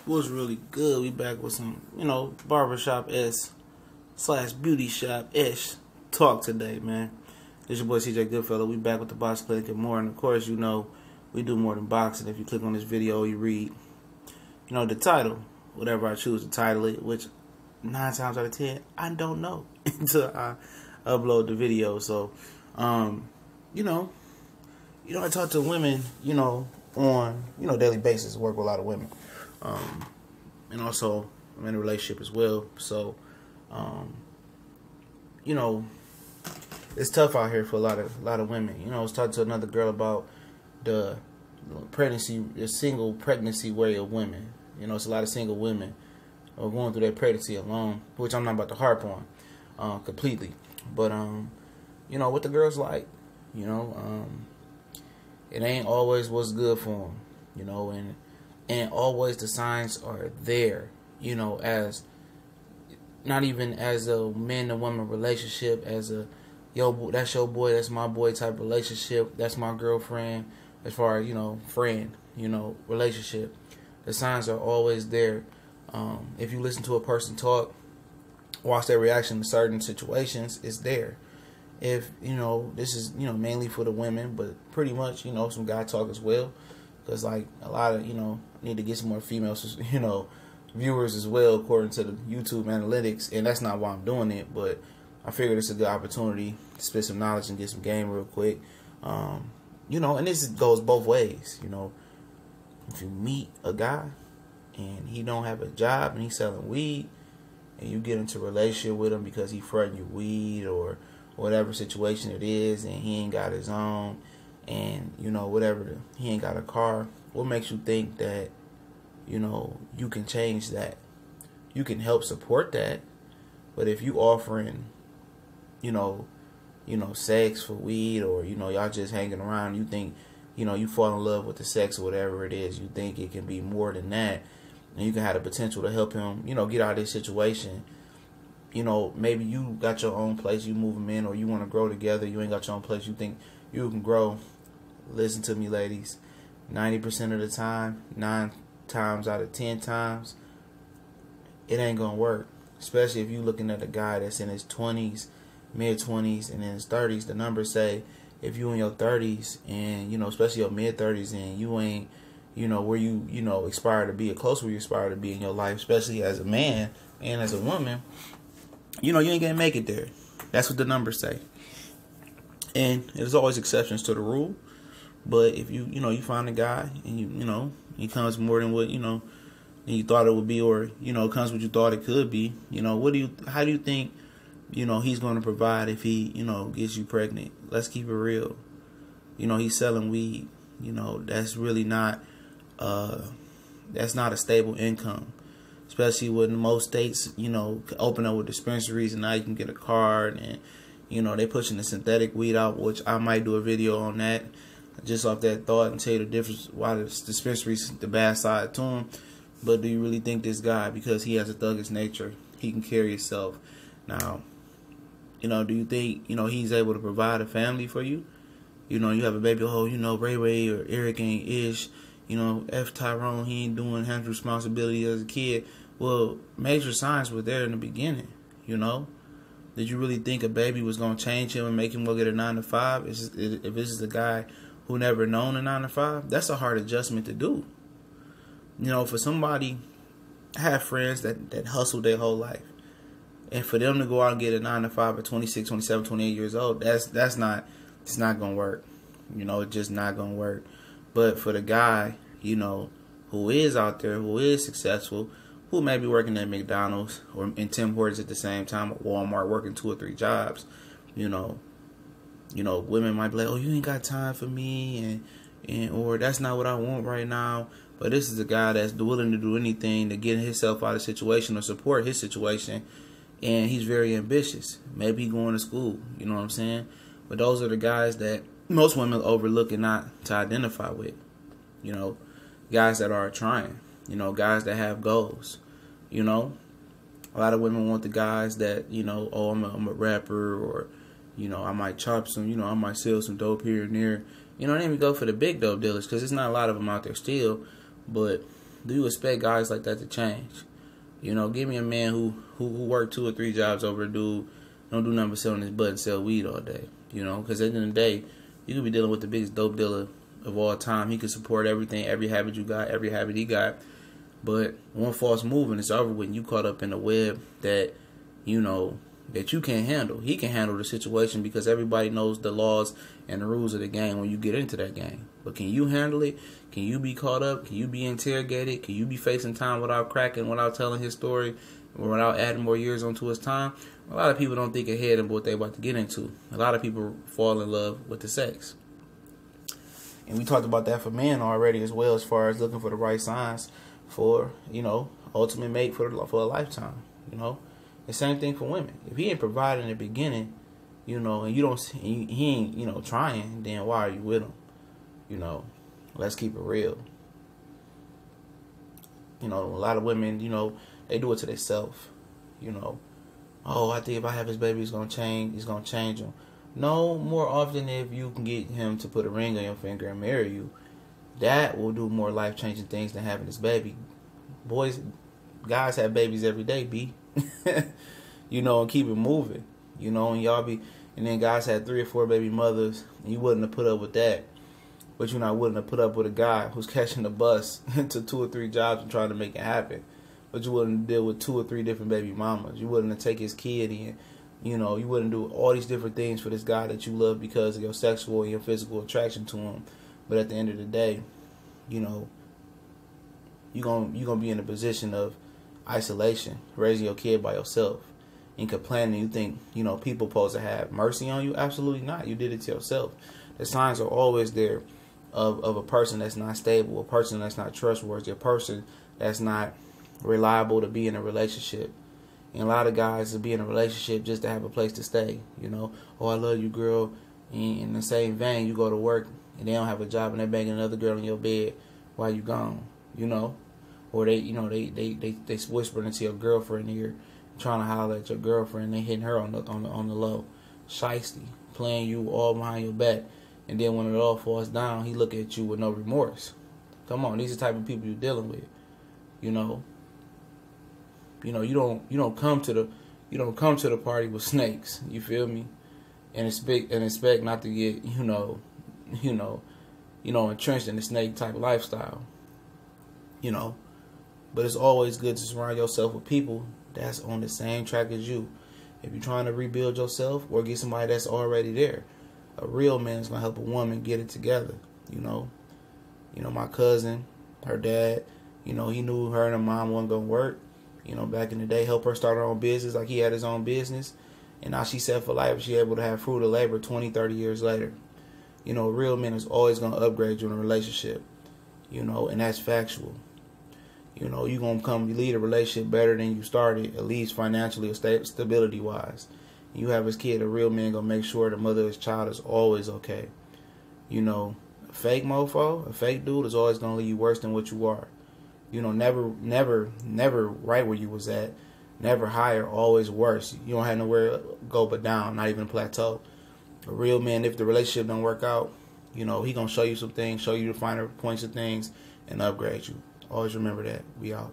What's really good? We back with some, barbershop-esque / beauty shop-ish talk today, man. This your boy CJ Goodfellow. We back with the Box Clinic and more. And of course, we do more than boxing. If you click on this video, you read, the title, whatever I choose to title it, which 9 times out of 10, I don't know until I upload the video. So, I talk to women, on, daily basis. Work with a lot of women. And also I'm in a relationship as well. So, it's tough out here for a lot of women. I was talking to another girl about the single pregnancy way of women. It's a lot of single women are going through their pregnancy alone, which I'm not about to harp on completely. But what the girls like, it ain't always what's good for them, and always the signs are there, as not even as a man and woman relationship, as a that's your boy, that's my boy type relationship, that's my girlfriend, as far as friend, relationship. The signs are always there. If you listen to a person talk, watch their reaction to certain situations, it's there. If this is mainly for the women, but pretty much some guy talk as well, because like a lot of need to get some more females viewers as well according to the YouTube analytics, and that's not why I'm doing it, but I figured it's a good opportunity to spit some knowledge and get some game real quick. And this goes both ways. If you meet a guy and he don't have a job and he's selling weed, and you get into a relationship with him because he fronting you weed or whatever situation it is, and he ain't got his own, and he ain't got a car, what makes you think that you can change that? You can help support that, but if you offering sex for weed, or y'all just hanging around, you think you fall in love with the sex or whatever it is, you think it can be more than that, and you can have the potential to help him get out of this situation. Maybe you got your own place, you move them in, or you want to grow together, you ain't got your own place, you think you can grow. Listen to me, ladies. 90% of the time, 9 times out of 10 times, it ain't gonna work. Especially if you looking at a guy that's in his 20s, mid-20s, and in his 30s. The numbers say if you in your 30s and especially your mid-30s, and you ain't where you aspire to be, or close where you aspire to be in your life, especially as a man and as a woman, you ain't gonna make it there. That's what the numbers say. And there's always exceptions to the rule. But if you find a guy and he comes more than what you thought it would be, or it comes what you thought it could be, how do you think he's going to provide if he gets you pregnant? Let's keep it real. He's selling weed. That's really not that's not a stable income, especially when most states open up with dispensaries, and now you can get a card, and they pushing the synthetic weed out, which I might do a video on that, just off that thought, and tell you the difference, why the dispensaries the bad side to him. But do you really think this guy, because he has a thuggish nature, he can carry himself? Now, do you think he's able to provide a family for you? You have a baby, Ray Ray or Eric ain't ish, F Tyrone, he ain't doing handle responsibility as a kid. Well, major signs were there in the beginning. Did you really think a baby was gonna change him and make him go get a 9 to 5? If this is a guy who never known a 9 to 5, that's a hard adjustment to do. For somebody, I have friends that hustled their whole life, and for them to go out and get a 9 to 5 at 26, 27, 28 years old, it's not gonna work. It's just not gonna work. But for the guy, who is out there, who is successful, who may be working at McDonald's or in Tim Hortons at the same time, at Walmart, working 2 or 3 jobs, women might be like, oh, you ain't got time for me, and or that's not what I want right now. But this is a guy that's willing to do anything to get himself out of the situation or support his situation, and he's very ambitious. Maybe he going to school, you know what I'm saying? But those are the guys that most women overlook and not to identify with. Guys that are trying, guys that have goals. A lot of women want the guys that, oh, I'm a rapper, or I might chop some, I might sell some dope here and there. They don't even go for the big dope dealers, because there's not a lot of them out there still. But, Do you expect guys like that to change? You know, give me a man who worked 2 or 3 jobs over a dude, don't do nothing but sit on his butt and sell weed all day. You know, because at the end of the day, you could be dealing with the biggest dope dealer of all time. He could support everything, every habit you got, every habit he got. But one false move and it's over when you caught up in a web that, you know, that you can't handle. He can handle the situation because everybody knows the laws and the rules of the game when you get into that game. But can you handle it? Can you be caught up? Can you be interrogated? Can you be facing time without cracking, without telling his story, or without adding more years onto his time? A lot of people don't think ahead of what they're about to get into. A lot of people fall in love with the sex. And we talked about that for men already as well, as far as looking for the right signs for, you know, ultimate mate for a lifetime, you know. The same thing for women. If he ain't providing in the beginning, you know, and you don't, he ain't, you know, trying, then why are you with him? You know, let's keep it real. You know, a lot of women, you know, they do it to themselves. You know, oh, I think if I have his baby, he's gonna change. He's gonna change him. No, more often if you can get him to put a ring on your finger and marry you, that will do more life-changing things than having this baby. Guys have babies every day, B. You know, and keep it moving. You know, and then guys had 3 or 4 baby mothers, and you wouldn't have put up with that. But you're not willing to put up with a guy who's catching the bus to 2 or 3 jobs and trying to make it happen. But you wouldn't deal with 2 or 3 different baby mamas. You wouldn't take his kid in. You know, you wouldn't do all these different things for this guy that you love because of your sexual and your physical attraction to him. But at the end of the day, you know, you're gonna be in a position of isolation, raising your kid by yourself, and complaining. You think, you know, people supposed to have mercy on you? Absolutely not. You did it to yourself. The signs are always there of a person that's not stable, a person that's not trustworthy, a person that's not reliable to be in a relationship. And a lot of guys will be in a relationship just to have a place to stay. You know, oh, I love you, girl. And in the same vein, you go to work and they don't have a job and they're banging another girl in your bed while you gone. You know, or they whispering into your girlfriend ear, trying to holler at your girlfriend. They hitting her on the low, shiesty, playing you all behind your back. And then when it all falls down, he look at you with no remorse. Come on, these are the type of people you're dealing with. You know, you don't come to the party with snakes. You feel me? And expect not to get entrenched in the snake type of lifestyle. You know, but it's always good to surround yourself with people that's on the same track as you. If you're trying to rebuild yourself or get somebody that's already there, a real man is gonna help a woman get it together. You know, my cousin, her dad, you know, he knew her and her mom wasn't gonna work. You know, back in the day, help her start her own business like he had his own business. And now she's set for life. She able to have fruit of labor 20, 30 years later. You know, a real man is always going to upgrade you in a relationship. You know, and that's factual. You know, you're going to lead a relationship better than you started, at least financially or stability-wise. You have his kid, a real man going to make sure the mother of his child is always okay. You know, a fake mofo, a fake dude is always going to leave you worse than what you are. You know, never right where you was at. Never higher, always worse. You don't have nowhere to go but down, not even a plateau. A real man, if the relationship don't work out, you know, he going to show you some things, show you the finer points of things, and upgrade you. Always remember that. We out.